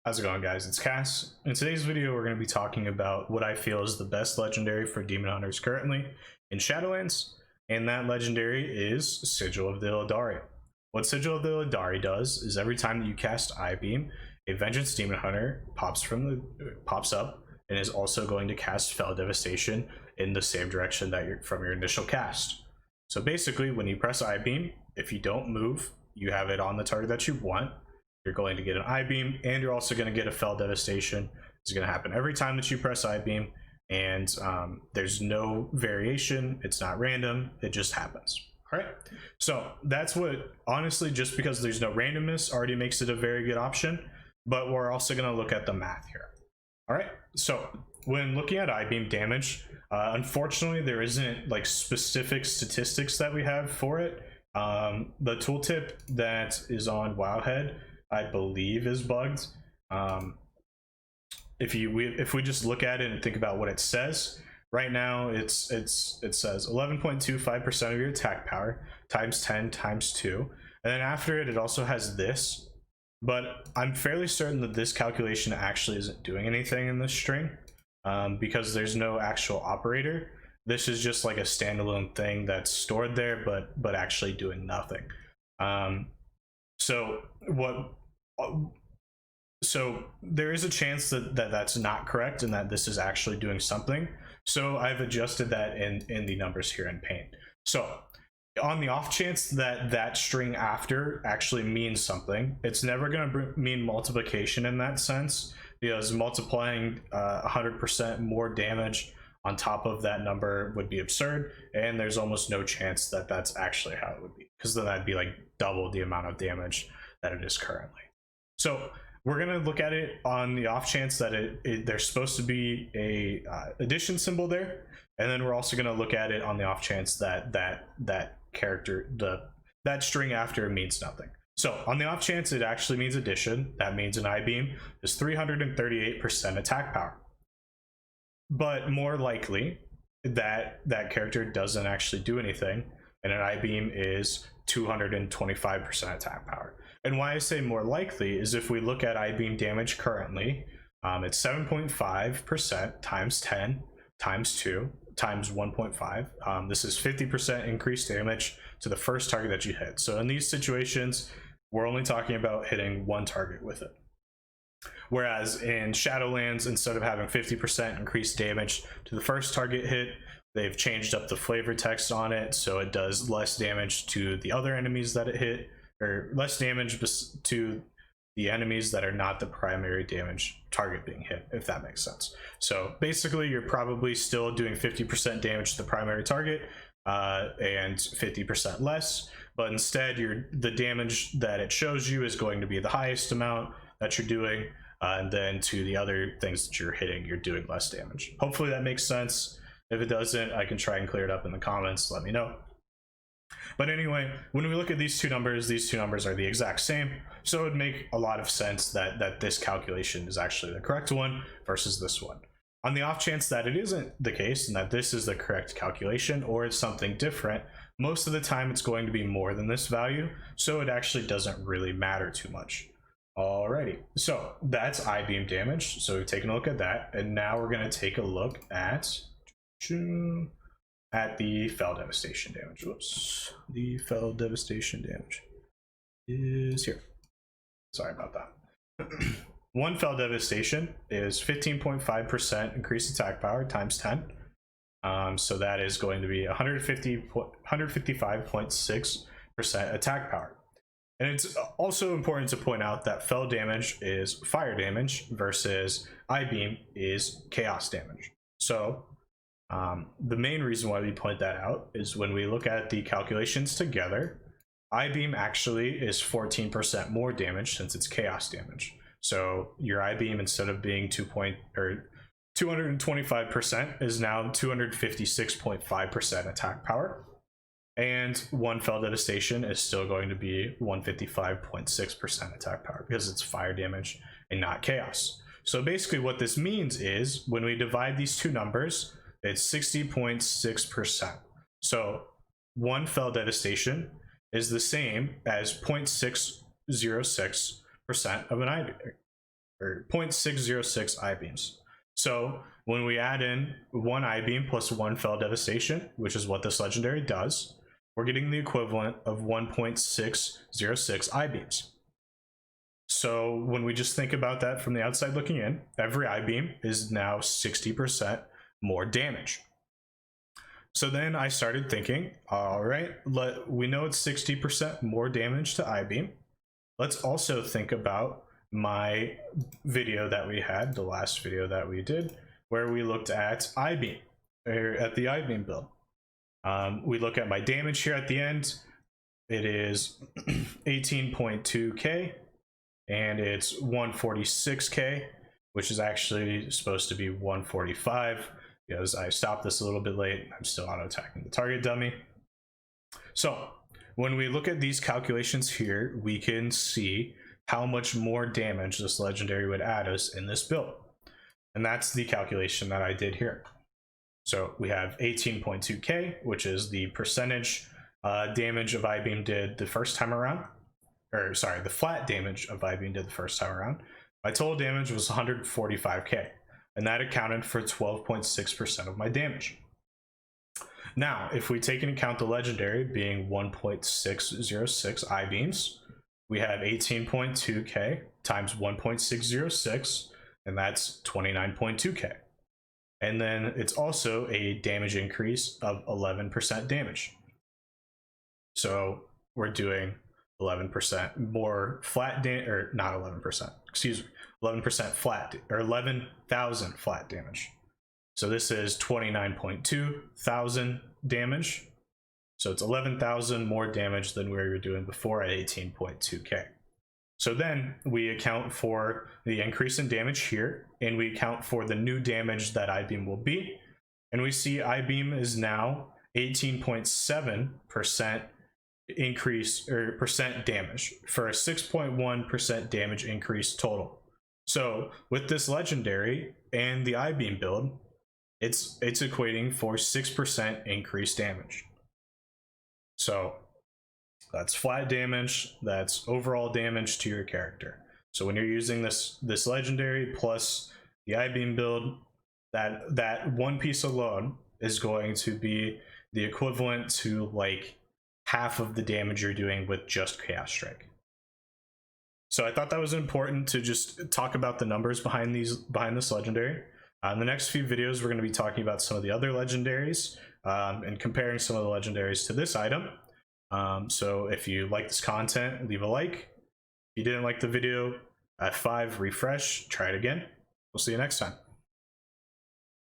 How's it going, guys? It's Cass. In today's video, we're going to be talking about what I feel is the best legendary for Demon Hunters currently in Shadowlands, and that legendary is Sigil of the Illidari. What Sigil of the Illidari does is every time that you cast Eye Beam, a Vengeance Demon Hunter pops up and is also going to cast Fell Devastation in the same direction that from your initial cast. So basically, when you press Eye Beam, if you don't move, you have it on the target that you want. You're going to get an Eye Beam, and you're also going to get a Fell Devastation. It's going to happen every time that you press Eye Beam, and there's no variation. It's not random. It just happens. All right. So that's what, honestly, just because there's no randomness already makes it a very good option. But we're also going to look at the math here. All right. So when looking at Eye Beam damage, unfortunately, there isn't like specific statistics that we have for it. The tooltip that is on Wowhead, I believe, is bugged. If we just look at it and think about what it says right now, it says 11.25% of your attack power times 10 times 2, and then after it also has this. But I'm fairly certain that this calculation actually isn't doing anything in this string, because there's no actual operator. This is just like a standalone thing that's stored there, but actually doing nothing. So there is a chance that's not correct and that this is actually doing something. So I've adjusted that in the numbers here in Paint. So on the off chance that that string after actually means something, it's never going to mean multiplication in that sense, because multiplying 100% more damage on top of that number would be absurd, and there's almost no chance that that's actually how it would be, because then that'd be like double the amount of damage that it is currently. So we're going to look at it on the off chance that there's supposed to be a addition symbol there, and then we're also going to look at it on the off chance that that string after means nothing. So on the off chance it actually means addition, that means an Eye Beam is 338% attack power. But more likely that character doesn't actually do anything, and an Eye Beam is 225% attack power. And why I say more likely is if we look at Eye Beam damage currently, it's 7.5% times 10 times 2 times 1.5. This is 50% increased damage to the first target that you hit. So in these situations, we're only talking about hitting one target with it. Whereas in Shadowlands, instead of having 50% increased damage to the first target hit, they've changed up the flavor text on it, so it does less damage to the other enemies that it hit, or less damage to the enemies that are not the primary damage target being hit, if that makes sense. So basically, you're probably still doing 50% damage to the primary target and 50% less, but instead the damage that it shows you is going to be the highest amount that you're doing, and then to the other things that you're hitting, you're doing less damage. Hopefully that makes sense. If it doesn't, I can try and clear it up in the comments. Let me know. But anyway, when we look at these two numbers are the exact same, so it would make a lot of sense that this calculation is actually the correct one versus this one. On the off chance that it isn't the case and that this is the correct calculation, or it's something different, most of the time it's going to be more than this value, so it actually doesn't really matter too much. Alrighty, so that's Eye Beam damage. So we've taken a look at that, and now we're going to take a look at the Fell Devastation damage. Whoops, the Fell Devastation damage is here. Sorry about that. One Fell Devastation is 15.5% increased attack power times 10. So that is going to be 155.6% attack power. And it's also important to point out that Fell damage is fire damage versus Eye Beam is chaos damage. So the main reason why we point that out is when we look at the calculations together, Eye Beam actually is 14% more damage since it's chaos damage. So your Eye Beam, instead of being 225%, is now 256.5% attack power. And one Fell Devastation is still going to be 155.6% attack power because it's fire damage and not chaos. So basically what this means is when we divide these two numbers, it's 60.6%. So one Fell Devastation is the same as 0.606% of an Eye Beam. or 0.606 I-beams. So when we add in 1 I-beam plus 1 Fell Devastation, which is what this legendary does, we're getting the equivalent of 1.606 I-beams. So when we just think about that from the outside looking in, every I-beam is now 60% more damage. So then I started thinking, all right, we know it's 60% more damage to I-beam. Let's also think about my video that we had, the last video that we did, where we looked at I-beam, or at the I-beam build. We look at my damage here at the end. It is 18.2k, and it's 146k, which is actually supposed to be 145, because I stopped this a little bit late. I'm still auto-attacking the target dummy. So when we look at these calculations here, we can see how much more damage this legendary would add us in this build. And that's the calculation that I did here. So we have 18.2k, which is the percentage damage of I-beam did the first time around. Or sorry, the flat damage of I-beam did the first time around. My total damage was 145k, and that accounted for 12.6% of my damage. Now, if we take into account the legendary being 1.606 I-beams, we have 18.2k times 1.606, and that's 29.2k. And then it's also a damage increase of 11% damage. So we're doing 11% more flat damage, or not 11%, excuse me, 11% flat, or 11,000 flat damage. So this is 29.2 thousand damage. So it's 11,000 more damage than we were doing before at 18.2k. So then we account for the increase in damage here, and we account for the new damage that I-beam will be, and we see I-beam is now 18.7% increase, or percent damage, for a 6.1% damage increase total. So with this legendary and the I-beam build, it's equating for 6% increased damage. So that's flat damage, that's overall damage to your character. So when you're using this legendary plus the I-beam build, that one piece alone is going to be the equivalent to like half of the damage you're doing with just Chaos Strike. So I thought that was important to just talk about the numbers behind this legendary. In the next few videos, we're going to be talking about some of the other legendaries and comparing some of the legendaries to this item. So if you like this content, leave a like. If you didn't like the video, F5, refresh, try it again. We'll see you next time.